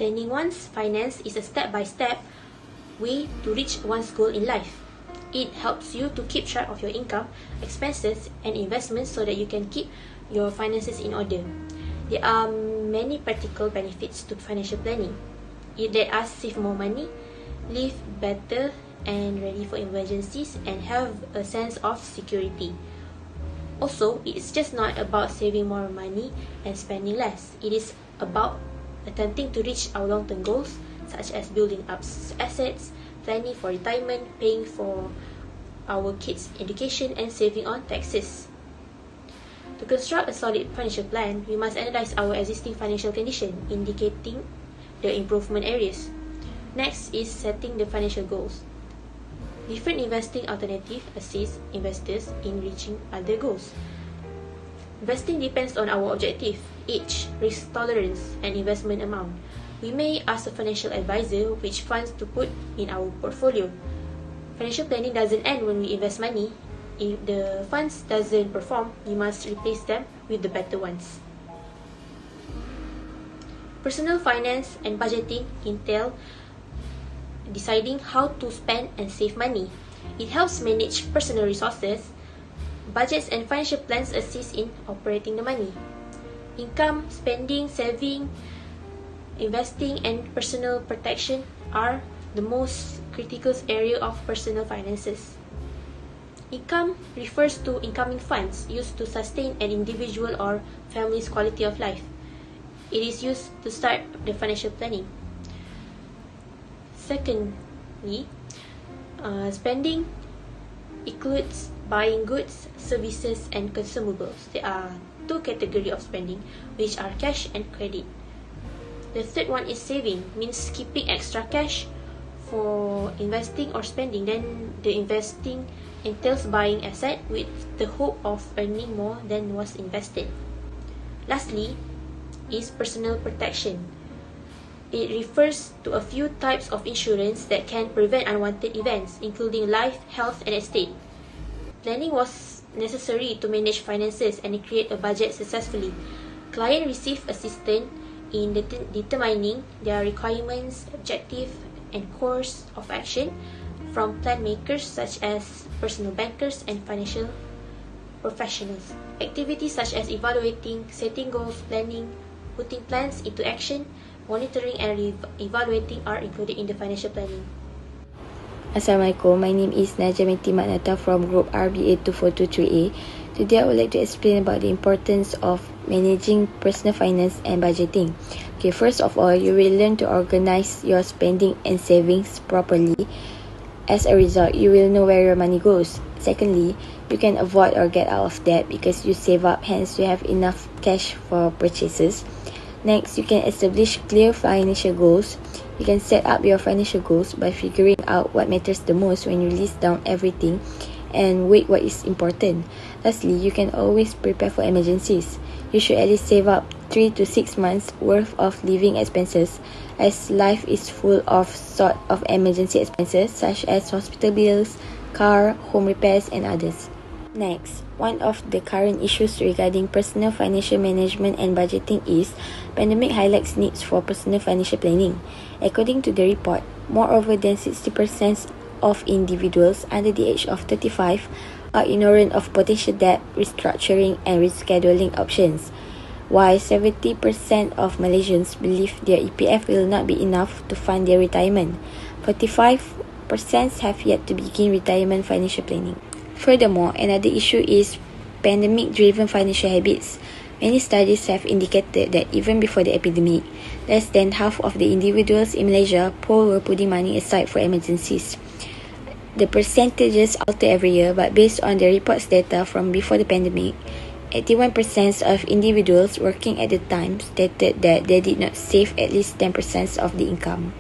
Planning one's finance is a step-by-step way to reach one's goal in life. It helps you to keep track of your income, expenses, and investments so that you can keep your finances in order. There are many practical benefits to financial planning. It lets us save more money, live better and ready for emergencies, and have a sense of security. Also, it's just not about saving more money and spending less. It is about attempting to reach our long-term goals, such as building up assets, planning for retirement, paying for our kids' education, and saving on taxes. To construct a solid financial plan, we must analyze our existing financial condition, indicating the improvement areas. Next is setting the financial goals. Different investing alternatives assist investors in reaching other goals. Investing depends on our objective, age, risk tolerance, and investment amount. We may ask a financial advisor which funds to put in our portfolio. Financial planning doesn't end when we invest money. If the funds doesn't perform, we must replace them with the better ones. Personal finance and budgeting entail deciding how to spend and save money. It helps manage personal resources. Budgets and financial plans assist in operating the money. Income, spending, saving, investing, and personal protection are the most critical area of personal finances. Income refers to incoming funds used to sustain an individual or family's quality of life. It is used to start the financial planning. Secondly, spending includes buying goods, services, and consumables. There are two categories of spending, which are cash and credit. The third one is saving, means keeping extra cash for investing or spending. Then the investing entails buying asset with the hope of earning more than was invested. Lastly is personal protection. It refers to a few types of insurance that can prevent unwanted events, including life, health, and estate. Planning was necessary to manage finances and create a budget successfully. Clients receive assistance in determining their requirements, objective, and course of action from plan makers such as personal bankers and financial professionals. Activities such as evaluating, setting goals, planning, putting plans into action, monitoring, and evaluating are included in the financial planning. Assalamualaikum, my name is Najamiti Maknata from Group RBA 2423A. Today I would like to explain about the importance of managing personal finance and budgeting. Okay, first of all, you will learn to organize your spending and savings properly. As a result, you will know where your money goes. Secondly, you can avoid or get out of debt because you save up, hence you have enough cash for purchases. Next, you can establish clear financial goals. You can set up your financial goals by figuring out what matters the most when you list down everything and weigh what is important. Lastly, you can always prepare for emergencies. You should at least save up 3 to 6 months worth of living expenses, as life is full of sort of emergency expenses such as hospital bills, car, home repairs, and others. Next, one of the current issues regarding personal financial management and budgeting is pandemic highlights needs for personal financial planning. According to the report, moreover than 60% of individuals under the age of 35 are ignorant of potential debt restructuring and rescheduling options, while 70% of Malaysians believe their EPF will not be enough to fund their retirement. 45% have yet to begin retirement financial planning. Furthermore, another issue is pandemic-driven financial habits. Many studies have indicated that even before the epidemic, less than half of the individuals in Malaysia poor were putting money aside for emergencies. The percentages alter every year, but based on the report's data from before the pandemic, 81% of individuals working at the time stated that they did not save at least 10% of the income.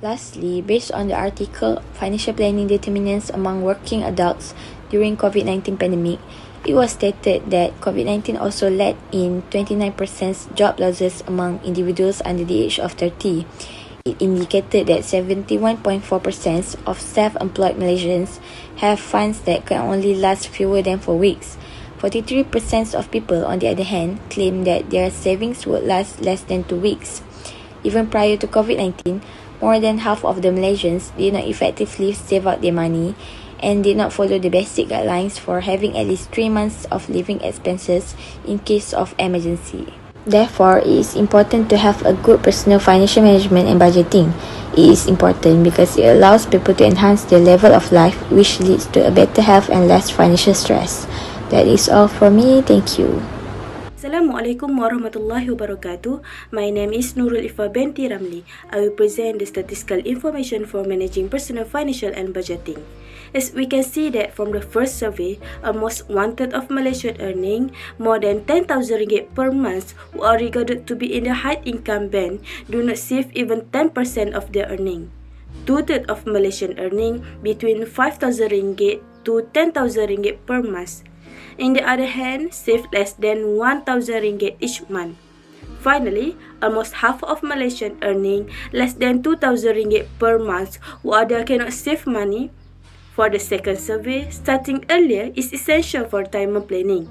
Lastly, based on the article Financial Planning Determinants Among Working Adults During COVID-19 Pandemic, it was stated that COVID-19 also led in 29% job losses among individuals under the age of 30. It indicated that 71.4% of self-employed Malaysians have funds that can only last fewer than 4 weeks. 43% of people, on the other hand, claim that their savings would last less than 2 weeks. Even prior to COVID-19, more than half of the Malaysians did not effectively save out their money and did not follow the basic guidelines for having at least 3 months of living expenses in case of emergency. Therefore, it is important to have a good personal financial management and budgeting. It is important because it allows people to enhance their level of life, which leads to a better health and less financial stress. That is all from me. Thank you. Assalamualaikum warahmatullahi wabarakatuh. My name is Nurul Ifa binti Ramli. I will present the statistical information for managing personal financial and budgeting. As we can see that from the first survey, almost 1/3 of Malaysian earning more than 10,000 ringgit per month who are regarded to be in the high income band do not save even 10% of their earning. 2/3 of Malaysian earning between 5,000 ringgit to 10,000 ringgit per month. In the other hand, save less than 1,000 ringgit each month. Finally, almost half of Malaysian earning less than 2,000 ringgit per month who either cannot save money. For the second survey, starting earlier is essential for retirement planning.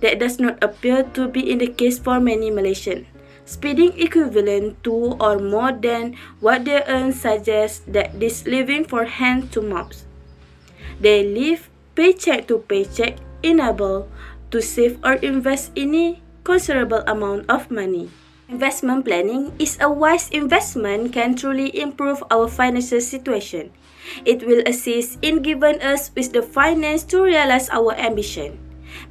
That does not appear to be in the case for many Malaysians. Spending equivalent to or more than what they earn suggests that this living for hand to mouth. They live paycheck to paycheck, unable to save or invest any considerable amount of money. Investment planning is a wise investment can truly improve our financial situation. It will assist in giving us with the finance to realize our ambition.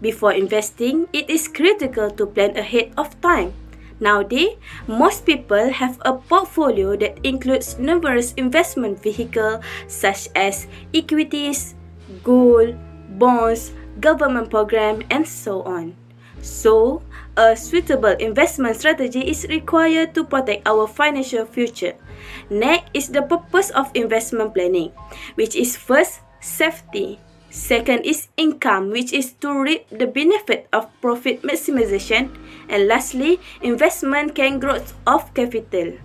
Before investing, it is critical to plan ahead of time. Nowadays, most people have a portfolio that includes numerous investment vehicles such as equities, gold, bonds, government program, and so on. So, a suitable investment strategy is required to protect our financial future. Next is the purpose of investment planning, which is first, safety. Second is income, which is to reap the benefit of profit maximization. And lastly, investment can growth of capital.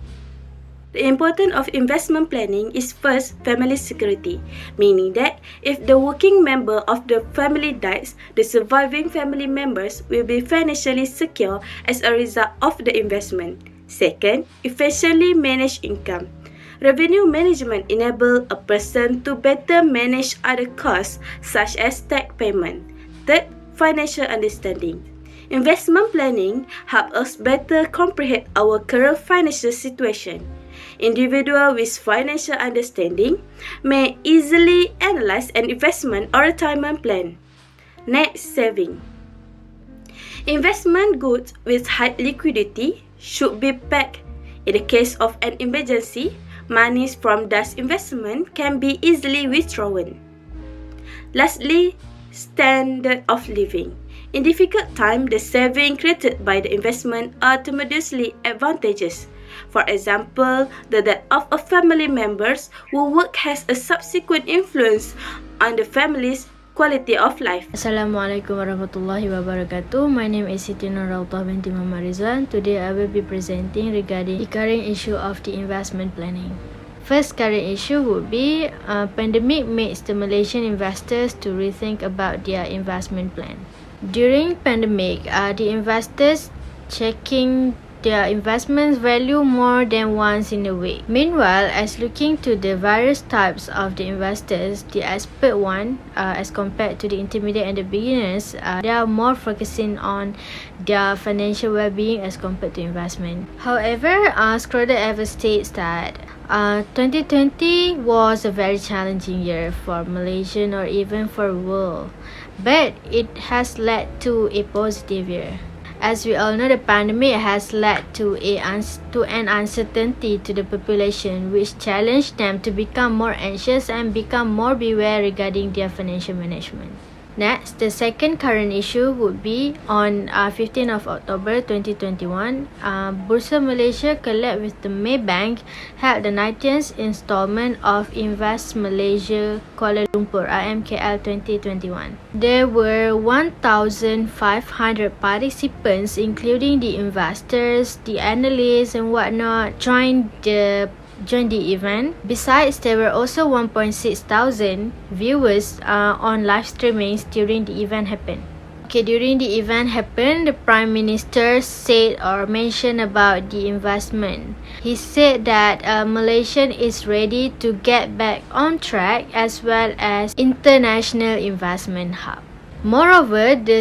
The importance of investment planning is first, family security, meaning that if the working member of the family dies, the surviving family members will be financially secure as a result of the investment. Second, efficiently manage income. Revenue management enables a person to better manage other costs such as tax payment. Third, financial understanding. Investment planning helps us better comprehend our current financial situation. Individuals with financial understanding may easily analyze an investment or retirement plan. Next, saving. Investment goods with high liquidity should be packed. In the case of an emergency, monies from that investment can be easily withdrawn. Lastly, standard of living. In difficult times, the savings created by the investment are tremendously advantageous. For example, the death of a family members who work has a subsequent influence on the family's quality of life. Assalamualaikum warahmatullahi wabarakatuh. My name is Siti Nurrautah binti Muhammad Rizwan. Today I will be presenting regarding the current issue of the investment planning. First current issue would be pandemic makes the Malaysian investors to rethink about their investment plan. During pandemic, the investors checking their investments value more than once in a week. Meanwhile, as looking to the various types of the investors, the expert one, as compared to the intermediate and the beginners, they are more focusing on their financial well-being as compared to investment. However, Schroeder ever states that 2020 was a very challenging year for Malaysian or even for world, but it has led to a positive year. As we all know, the pandemic has led to an uncertainty to the population, which challenged them to become more anxious and become more beware regarding their financial management. Next, the second current issue would be on 15th of October 2021, Bursa Malaysia collab with the Maybank held the 19th installment of Invest Malaysia Kuala Lumpur IMKL 2021. There were 1,500 participants, including the investors, the analysts and whatnot, joined the event. Besides, there were also 1,600 viewers on live streamings during the event happened. Okay, during the event happened, the Prime Minister said or mentioned about the investment. He said that Malaysia is ready to get back on track as well as international investment hub. Moreover, the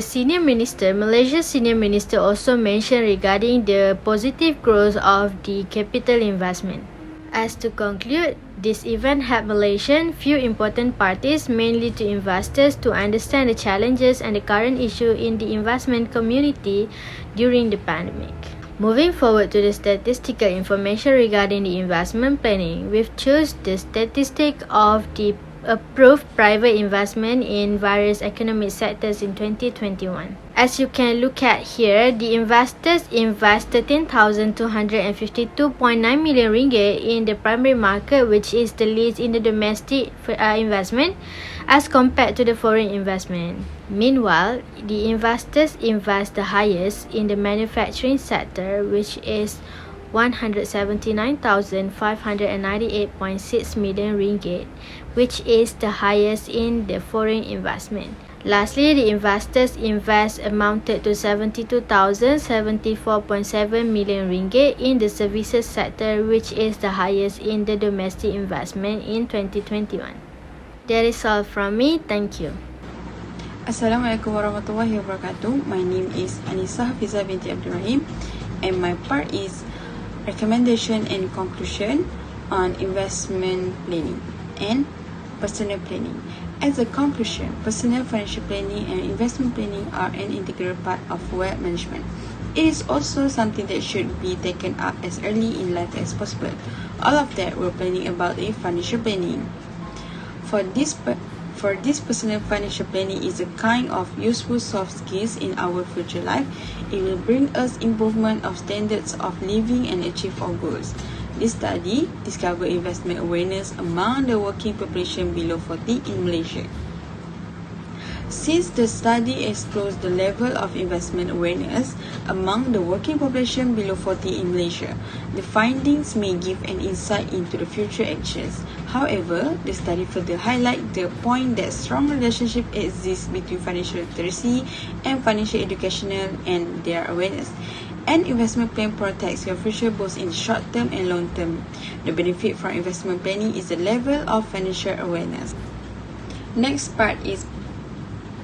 Malaysia's senior minister also mentioned regarding the positive growth of the capital investment. As to conclude, this event helped Malaysian few important parties, mainly to investors, to understand the challenges and the current issue in the investment community during the pandemic. Moving forward to the statistical information regarding the investment planning, we've chosen the statistic of the approved private investment in various economic sectors in 2021. As you can look at here, the investors invest 13,252.9 million ringgit in the primary market, which is the least in the domestic investment as compared to the foreign investment. Meanwhile, the investors invest the highest in the manufacturing sector, which is 179,598.6 million ringgit, which is the highest in the foreign investment. Lastly, the investors invest amounted to 72,074.7 million ringgit in the services sector, which is the highest in the domestic investment in 2021. That is all from me. Thank you. Assalamualaikum warahmatullahi wabarakatuh. My name is Anissa Hafiza binti Abdul Rahim, and my part is recommendation and conclusion on investment planning and personal planning. As a conclusion, personal financial planning and investment planning are an integral part of wealth management. It is also something that should be taken up as early in life as possible. All of that we're planning about in financial planning. For this personal financial planning is a kind of useful soft skills in our future life. It will bring us improvement of standards of living and achieve our goals. This study discovered investment awareness among the working population below 40 in Malaysia. Since the study explores the level of investment awareness among the working population below 40 in Malaysia, the findings may give an insight into the future actions. However, the study further highlights the point that strong relationship exists between financial literacy and financial educational and their awareness. An investment plan protects your future both in the short term and long term. The benefit from investment planning is the level of financial awareness. Next part is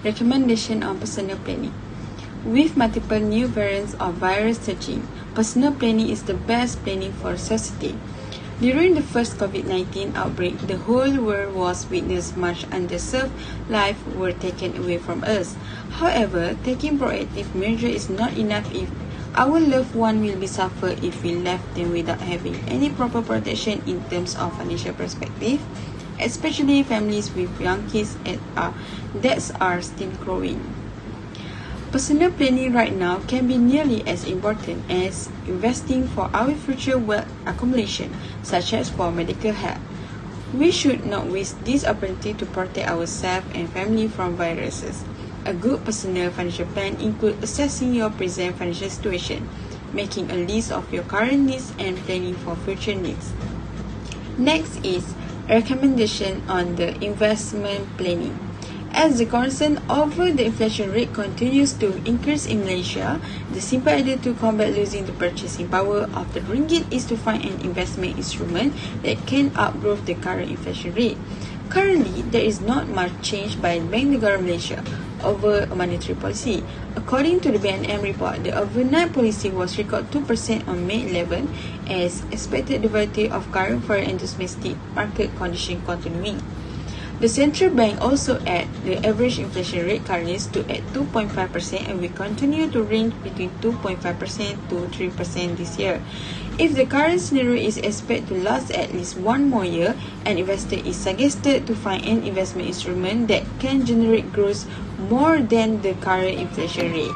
recommendation on personal planning. With multiple new variants of virus surging, personal planning is the best planning for society. During the first COVID-19 outbreak, the whole world was witness much underserved lives were taken away from us. However, taking proactive measure is not enough if our loved one will be suffer if we left them without having any proper protection in terms of financial perspective, especially families with young kids that are still growing. Personal planning right now can be nearly as important as investing for our future wealth accumulation, such as for medical health. We should not waste this opportunity to protect ourselves and family from viruses. A good personal financial plan includes assessing your present financial situation, making a list of your current needs and planning for future needs. Next is recommendation on the investment planning. As the concern over the inflation rate continues to increase in Malaysia, the simple idea to combat losing the purchasing power of the ringgit is to find an investment instrument that can outgrow the current inflation rate. Currently, there is not much change by Bank Negara Malaysia over monetary policy. According to the BNM report, the overnight policy was recorded 2% on May 11 as expected derivative of current foreign and domestic market condition continuing. The central bank also added the average inflation rate currently stood at 2.5% and will continue to range between 2.5% to 3% this year. If the current scenario is expected to last at least one more year, an investor is suggested to find an investment instrument that can generate growth more than the current inflation rate.